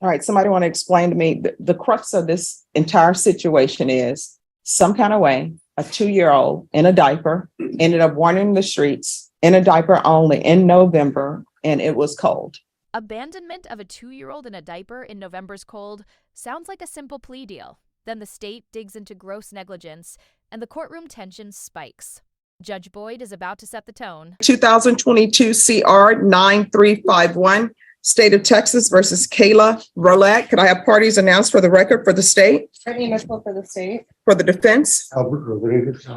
All right, somebody want to explain to me the crux of this entire situation is some kind of way a 2-year-old in a diaper ended up wandering the streets in a diaper only in November, and it was cold. Abandonment of a 2-year-old in a diaper in November's cold sounds like a simple plea deal. Then the state digs into gross negligence, and the courtroom tension spikes. Judge Boyd is about to set the tone. 2022 CR 9351, State of Texas versus Kayla Rolak. Could I have parties announced for the record for the state? Brittany Mitchell for the state. For the defense? Albert Rodriguez.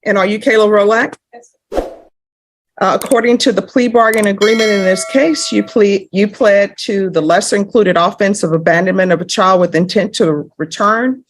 And are you Kayla Rolak? Yes. According to the plea bargain agreement in this case, you pled to the lesser included offense of abandonment of a child with intent to return.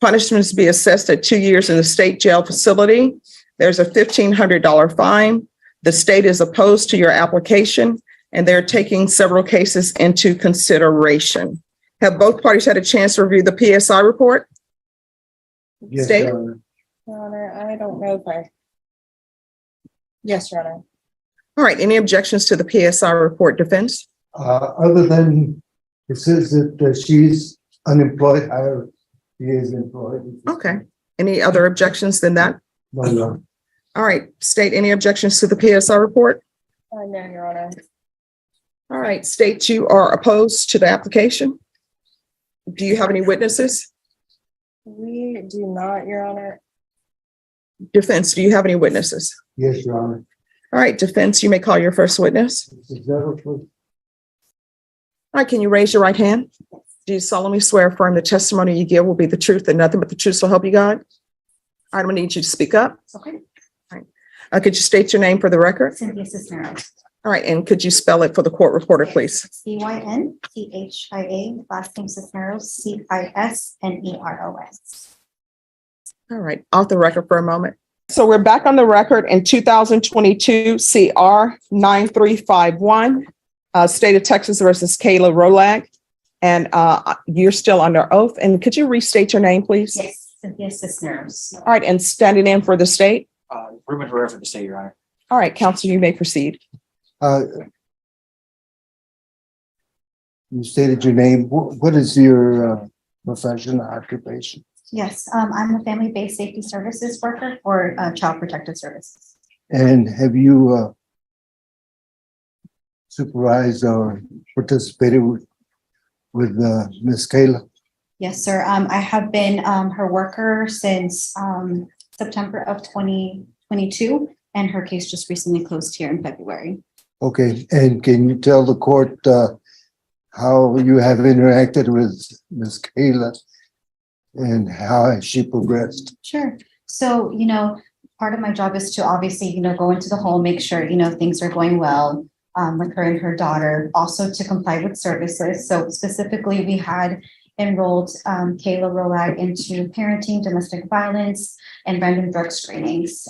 Punishments to be assessed at 2 years in the state jail facility. There's a $1,500 fine. The state is opposed to your application, and they're taking several cases into consideration. Have both parties had a chance to review the PSI report? Yes, State? Your Honor. Your Honor, I don't know if I. Yes, Your Honor. All right, any objections to the PSI report, defense? Other than it says that she's unemployed, she is employed. Okay. Any other objections than that? No. All right, state, any objections to the PSI report? No, Your Honor. All right, state, you are opposed to the application? Do you have any witnesses? We do not, Your Honor. Defense, do you have any witnesses? Yes, Your Honor. All right, defense, you may call your first witness. Is that okay? All right, can you raise your right hand? Do you solemnly swear or affirm the testimony you give will be the truth and nothing but the truth, so help you God? All right, I'm gonna need you to speak up. Okay. All right. Could you state your name for the record? Cynthia Cisneros. All right, and could you spell it for the court reporter, please? CYNTHIA, last name Cisneros, CISNEROS. All right, off the record for a moment. So we're back on the record in 2022 CR 9351, State of Texas versus Kayla Rolak. And you're still under oath. And could you restate your name, please? Yes, Cynthia Cisneros. All right, and standing in for the state? Ruben Herrera for the state, Your Honor. All right, counsel, you may proceed. You stated your name. What is your profession, occupation? Yes, I'm a family-based safety services worker for Child Protective Services. And have you supervised or participated with Miss Kayla? Yes, sir. I have been her worker since September of 2022, and her case just recently closed here in February. Okay, and can you tell the court how you have interacted with Miss Kayla and how has she progressed? Sure. So, part of my job is to obviously, go into the home, make sure, things are going well with her and her daughter, also to comply with services. So specifically, we had enrolled Kayla Rolak into parenting, domestic violence, and random drug screenings.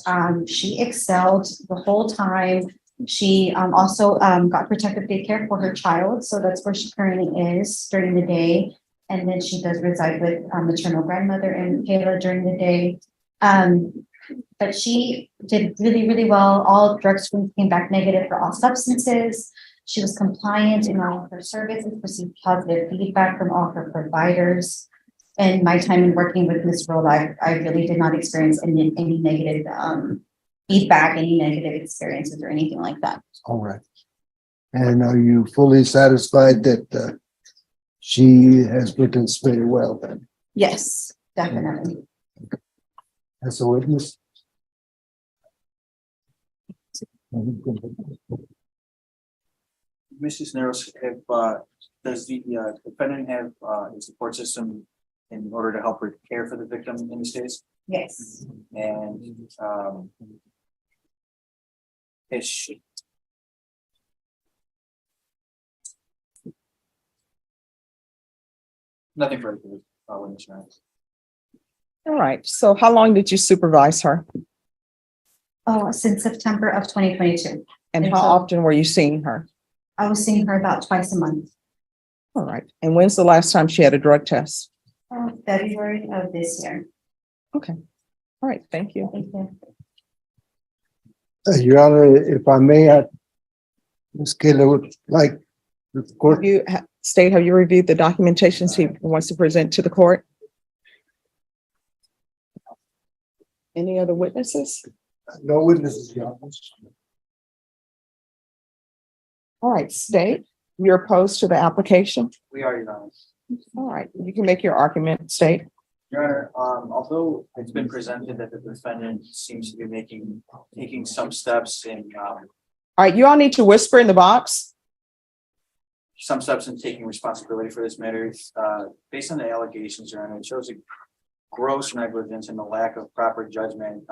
She excelled the whole time. She also got protective daycare for her child. So that's where she currently is during the day. And then she does reside with maternal grandmother and Kayla during the day. But she did really, really well. All drug screens came back negative for all substances. She was compliant in all of her services, received positive feedback from all her providers. And my time in working with Ms. Rolak, I really did not experience any negative feedback, any negative experiences or anything like that. All right. And are you fully satisfied that she has participated well then? Yes, definitely. As a witness? Mrs. Cisneros, does the defendant have a support system in order to help her care for the victim in this case? Yes. And is she? Nothing further to witness, Your Honor. All right, so how long did you supervise her? Oh, since September of 2022. And how often were you seeing her? I was seeing her about twice a month. All right, and when's the last time she had a drug test? February of this year. Okay, all right, thank you. Thank you. Your Honor, if I may, Ms. Kayla would like the court. State, have you reviewed the documentations he wants to present to the court? Any other witnesses? No witnesses, Your Honor. All right, State, you're opposed to the application? We are, Your Honor. All right, you can make your argument, State. Your Honor, although it's been presented that the defendant seems to be taking some steps in, All right, you all need to whisper in the box. taking responsibility for this matter, based on the allegations, Your Honor, it shows a gross negligence and the lack of proper judgment.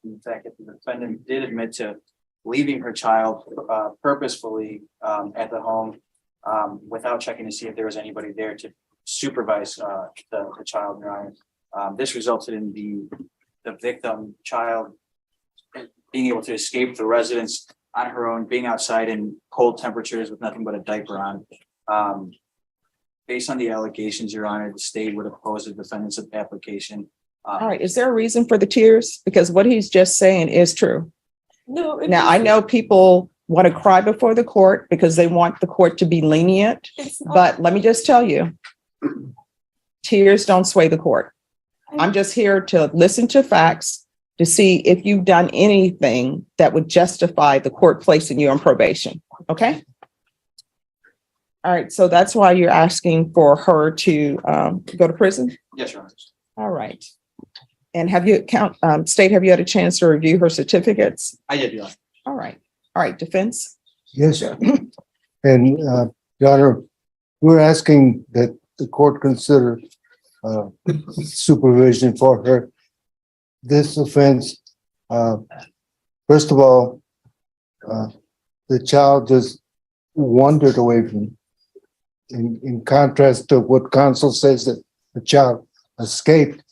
In fact, that the defendant did admit to leaving her child purposefully at the home without checking to see if there was anybody there to supervise the child, Your Honor. This resulted in the victim child being able to escape the residence on her own, being outside in cold temperatures with nothing but a diaper on. Based on the allegations, Your Honor, the state would oppose the defendant's application. All right, is there a reason for the tears? Because what he's just saying is true. No. Now, I know people want to cry before the court because they want the court to be lenient, but let me just tell you, tears don't sway the court. I'm just here to listen to facts to see if you've done anything that would justify the court placing you on probation. Okay? All right, so that's why you're asking for her to go to prison? Yes, Your Honor. All right. And have you State, have you had a chance to review her certificates? I did, Your Honor. All right. All right, defense. Yes, sir. And, Your Honor, we're asking that the court consider supervision for her. This offense, first of all, the child just wandered away from, in contrast to what counsel says that the child escaped.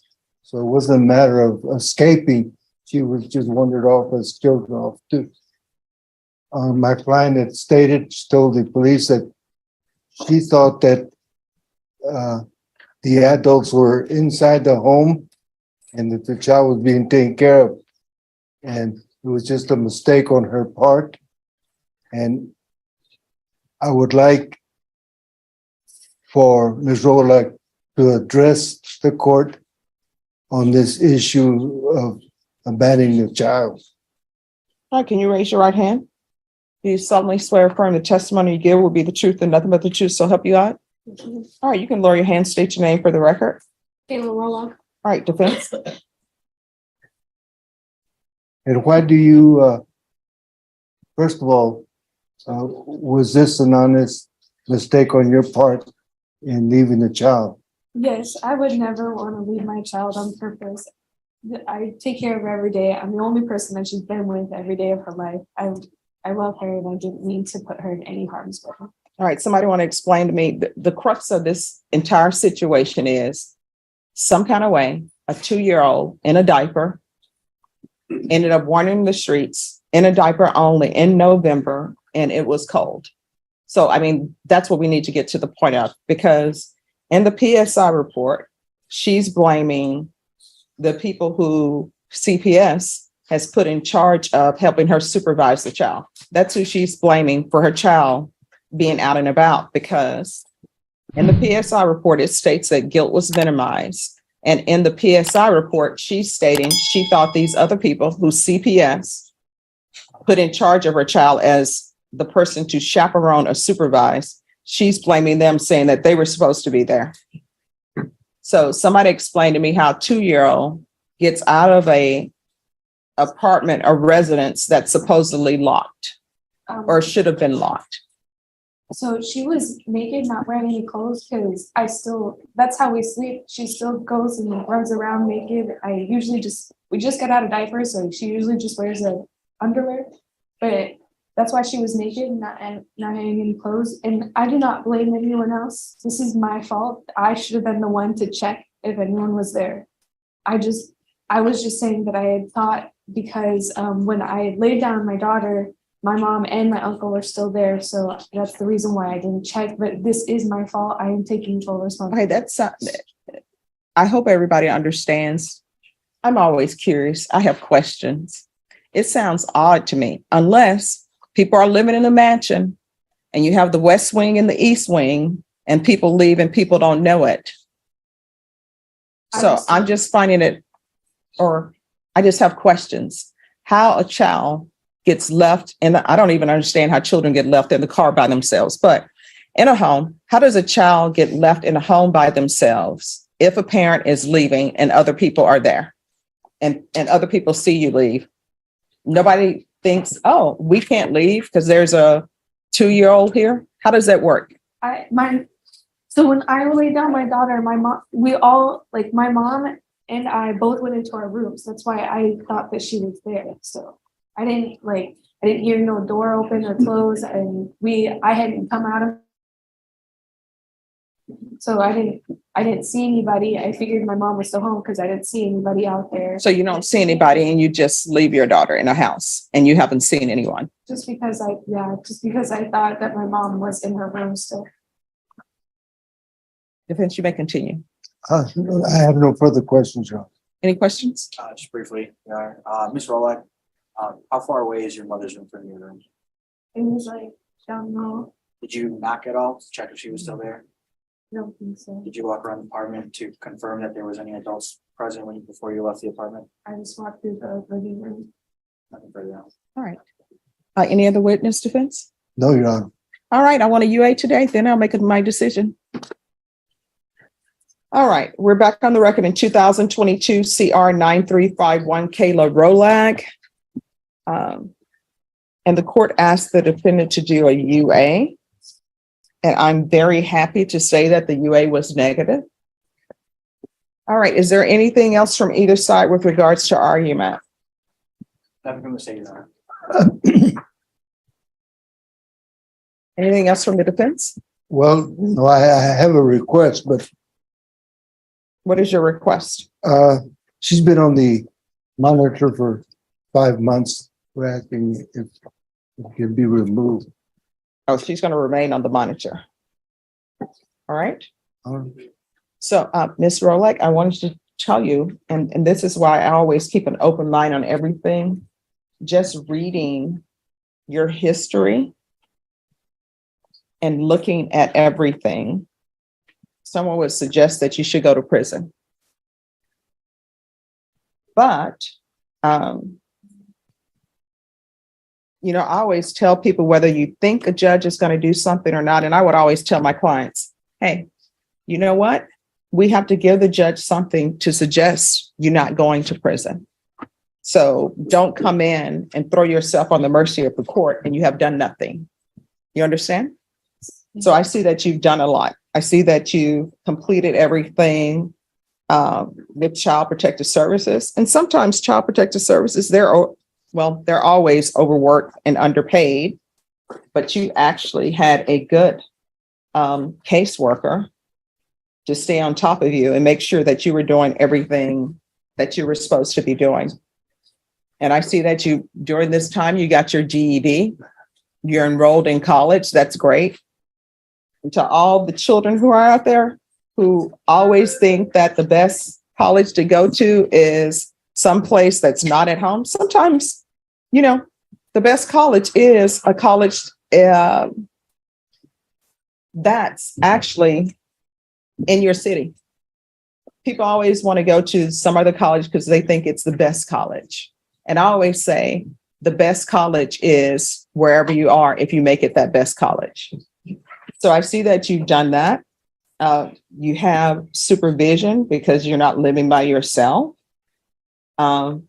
So it wasn't a matter of escaping. She was just wandered off as children off too. My client had stated, she told the police that she thought that the adults were inside the home and that the child was being taken care of. And it was just a mistake on her part. And I would like for Ms. Rolak to address the court on this issue of abandoning the child. All right, can you raise your right hand? Do you solemnly swear or affirm the testimony you give will be the truth and nothing but the truth, so help you God? All right, you can lower your hand, state your name for the record. Kayla Roloff. All right, defense. And why do you, first of all, was this an honest mistake on your part in leaving the child? Yes, I would never want to leave my child on purpose. I take care of her every day. I'm the only person that she's been with every day of her life. I love her and I didn't mean to put her in any harm's way. All right, somebody want to explain to me the crux of this entire situation is some kind of way, a 2-year-old in a diaper ended up wandering the streets in a diaper only in November, and it was cold. So, I mean, that's what we need to get to the point of, because in the PSI report, she's blaming the people who CPS has put in charge of helping her supervise the child. That's who she's blaming for her child being out and about, because in the PSI report, it states that guilt was minimized. And in the PSI report, she's stating she thought these other people who CPS put in charge of her child as the person to chaperone or supervise, she's blaming them, saying that they were supposed to be there. So somebody explain to me how a 2-year-old gets out of a apartment or residence that's supposedly locked or should have been locked. So she was naked, not wearing any clothes, because that's how we sleep. She still goes and runs around naked. We just got out of diapers, so she usually just wears a underwear. But that's why she was naked, not having any clothes. And I do not blame anyone else. This is my fault. I should have been the one to check if anyone was there. I was just saying that I had thought, because when I laid down my daughter, my mom and my uncle were still there. So that's the reason why I didn't check. But this is my fault. I am taking full responsibility. Okay, I hope everybody understands. I'm always curious. I have questions. It sounds odd to me, unless people are living in a mansion and you have the west wing and the east wing, and people leave and people don't know it. So I'm just finding it, or I just have questions. How a child gets left, and I don't even understand how children get left in the car by themselves, but in a home, how does a child get left in a home by themselves if a parent is leaving and other people are there and other people see you leave? Nobody thinks, oh, we can't leave because there's a 2-year-old here. How does that work? So when I laid down my daughter, my mom, my mom and I both went into our rooms. That's why I thought that she was there. So I didn't hear no door open or close, and I hadn't come out of. So I didn't see anybody. I figured my mom was still home because I didn't see anybody out there. So you don't see anybody and you just leave your daughter in a house and you haven't seen anyone. Just because I thought that my mom was in her room still. Defense, you may continue. I have no further questions, Your Honor. Any questions? Just briefly, Ms. Rolak, how far away is your mother's room from your room? It was down low. Did you knock at all to check if she was still there? I don't think so. Did you walk around the apartment to confirm that there was any adults present before you left the apartment? I just walked through the living room. Nothing further else. All right. Any other witness, defense? No, Your Honor. All right, I want a UA today, then I'll make my decision. All right, we're back on the record in 2022 CR 9351 Kayla Rolak. And the court asked the defendant to do a UA. And I'm very happy to say that the UA was negative. All right, is there anything else from either side with regards to argument? Nothing from the state, Your Honor. Anything else from the defense? Well, no, I have a request, but What is your request? she's been on the monitor for 5 months. We're asking if it can be removed. Oh, she's going to remain on the monitor. All right. Um, So, Ms. Rolek, I wanted to tell you, and this is why I always keep an open mind on everything. Just reading your history and looking at everything, someone would suggest that you should go to prison. But, I always tell people whether you think a judge is going to do something or not. And I would always tell my clients, hey, you know what? We have to give the judge something to suggest you're not going to prison. So don't come in and throw yourself on the mercy of the court and you have done nothing. You understand? So I see that you've done a lot. I see that you completed everything with Child Protective Services. And sometimes Child Protective Services, they're always overworked and underpaid, but you actually had a good caseworker to stay on top of you and make sure that you were doing everything that you were supposed to be doing. And I see that during this time, you got your GED, you're enrolled in college. That's great. And to all the children who are out there who always think that the best college to go to is someplace that's not at home. Sometimes, the best college is a college that's actually in your city. People always want to go to some other college because they think it's the best college. And I always say the best college is wherever you are if you make it that best college. So I see that you've done that. You have supervision because you're not living by yourself. I'm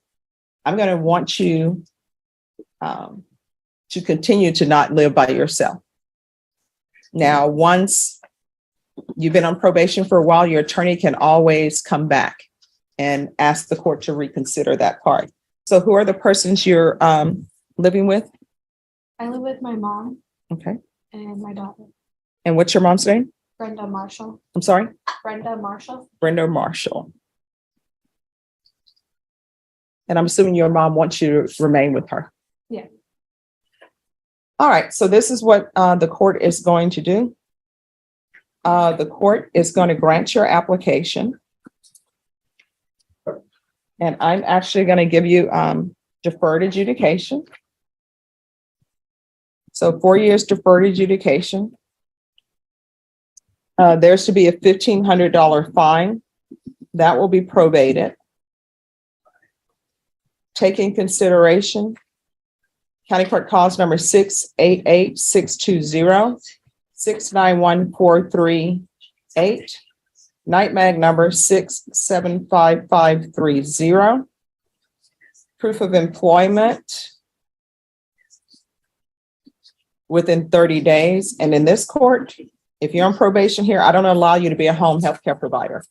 going to want you to continue to not live by yourself. Now, once you've been on probation for a while, your attorney can always come back and ask the court to reconsider that part. So who are the persons you're living with? I live with my mom. Okay. And my daughter. And what's your mom's name? Brenda Marshall. I'm sorry? Brenda Marshall. Brenda Marshall. And I'm assuming your mom wants you to remain with her. Yeah. All right. So this is what the court is going to do. The court is going to grant your application. And I'm actually going to give you deferred adjudication. So 4 years deferred adjudication. There's to be a $1,500 fine. That will be probated. Taking consideration, County Court Cause number 688-620, 691-438, Night Mag number 675530. Proof of employment within 30 days. And in this court, if you're on probation here, I don't allow you to be a home health care provider.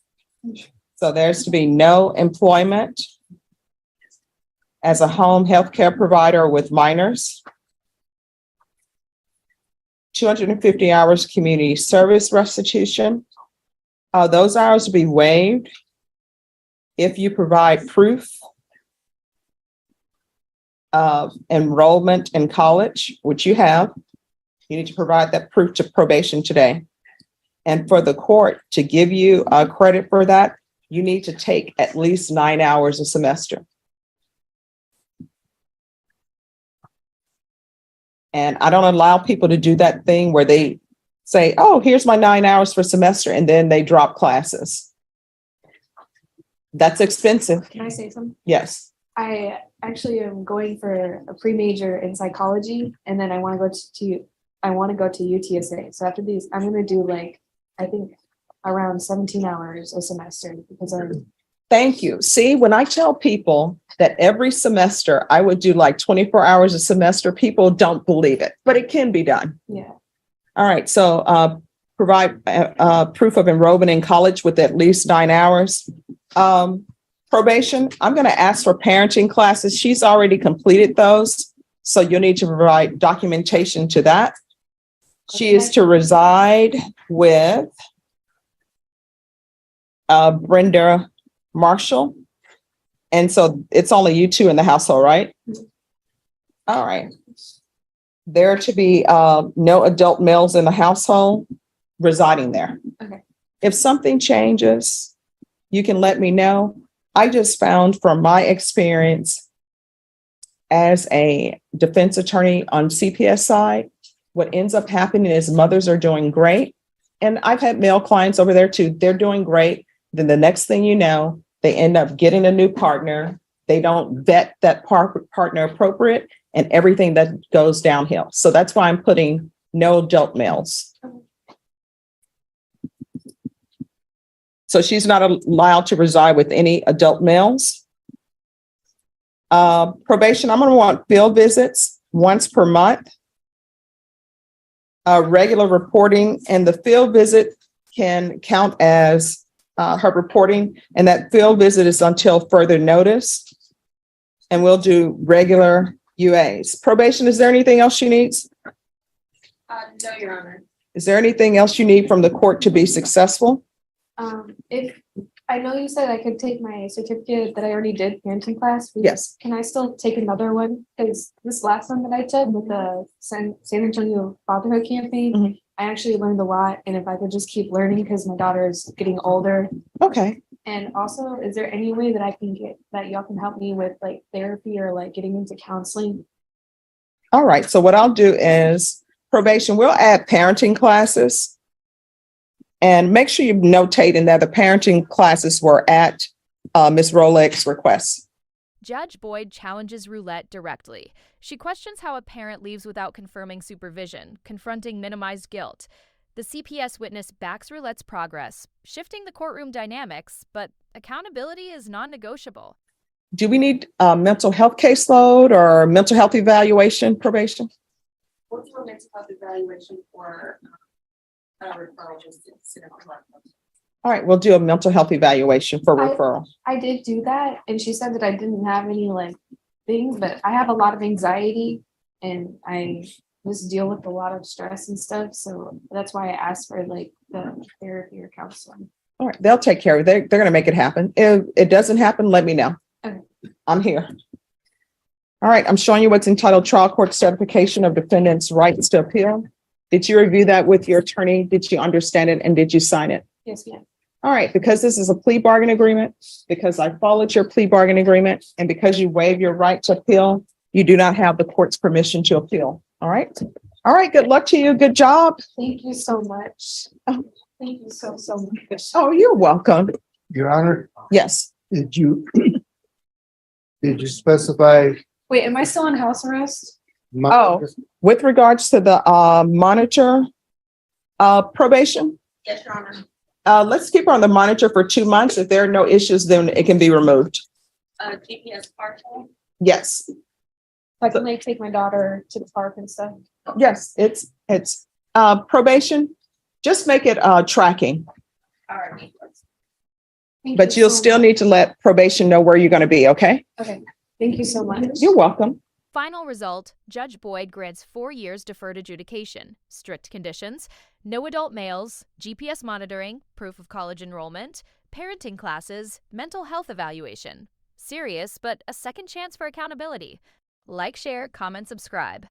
So there's to be no employment as a home health care provider with minors. 250 hours community service restitution. Those hours will be waived if you provide proof of enrollment in college, which you have. You need to provide that proof to probation today. And for the court to give you credit for that, you need to take at least 9 hours a semester. And I don't allow people to do that thing where they say, oh, here's my 9 hours for semester, and then they drop classes. That's expensive. Can I say something? Yes. I actually am going for a pre-major in psychology, and then I want to go to UTSA. So after these, I'm going to do I think around 17 hours a semester because I'm. Thank you. See, when I tell people that every semester I would do 24 hours a semester, people don't believe it, but it can be done. Yeah. All right. So provide proof of enrollment in college with at least 9 hours. Probation, I'm going to ask for parenting classes. She's already completed those. So you'll need to provide documentation to that. She is to reside with Brenda Marshall. And so it's only you two in the household, right? All right. There are to be no adult males in the household residing there. Okay. If something changes, you can let me know. I just found from my experience as a defense attorney on CPS side, what ends up happening is mothers are doing great. And I've had male clients over there too. They're doing great. Then the next thing you know, they end up getting a new partner. They don't vet that partner appropriate, and everything that goes downhill. So that's why I'm putting no adult males. So she's not allowed to reside with any adult males. Probation, I'm going to want field visits once per month. Regular reporting, and the field visit can count as her reporting, and that field visit is until further notice. And we'll do regular UAs. Probation, is there anything else she needs? No, Your Honor. Is there anything else you need from the court to be successful? If I know you said I could take my certificate that I already did parenting class. Yes. Can I still take another one? Because this last one that I took with the San Antonio Fatherhood Campaign, Mhm. I actually learned a lot. And if I could just keep learning because my daughter is getting older. Okay. And also, is there any way that I can get that y'all can help me with therapy or getting into counseling? All right. So what I'll do is probation, we'll add parenting classes. And make sure you notate in that the parenting classes were at Ms. Roleg's request. Judge Boyd challenges Roulette directly. She questions how a parent leaves without confirming supervision, confronting minimized guilt. The CPS witness backs Roulette's progress, shifting the courtroom dynamics, but accountability is non-negotiable. Do we need a mental health caseload or mental health evaluation probation? What's your mental health evaluation for referral? All right, we'll do a mental health evaluation for referral. I did do that, and she said that I didn't have any things, but I have a lot of anxiety, and I just deal with a lot of stress and stuff. So that's why I asked for the therapy or counseling. All right, they'll take care of it. They're going to make it happen. If it doesn't happen, let me know. Okay. I'm here. All right, I'm showing you what's entitled Trial Court Certification of Defendant's Rights to Appeal. Did you review that with your attorney? Did you understand it, and did you sign it? Yes, ma'am. All right, because this is a plea bargain agreement, because I followed your plea bargain agreement, and because you waive your right to appeal, you do not have the court's permission to appeal. All right. All right. Good luck to you. Good job. Thank you so much. Thank you so much. Oh, you're welcome. Your Honor, Yes. did you specify? Wait, am I still on house arrest? Oh. With regards to the monitor probation, Yes, Your Honor. let's keep her on the monitor for 2 months. If there are no issues, then it can be removed. GPS park. Yes. I can like take my daughter to the park and stuff. Yes, it's probation. Just make it tracking, All right. Thank but you you'll so still much. need to let probation know where you're going to be, okay? Okay, thank you so much. You're welcome. Final result, Judge Boyd grants 4 years deferred adjudication, strict conditions, no adult males, GPS monitoring, proof of college enrollment, parenting classes, mental health evaluation. Serious, but a second chance for accountability. Like, share, comment, subscribe.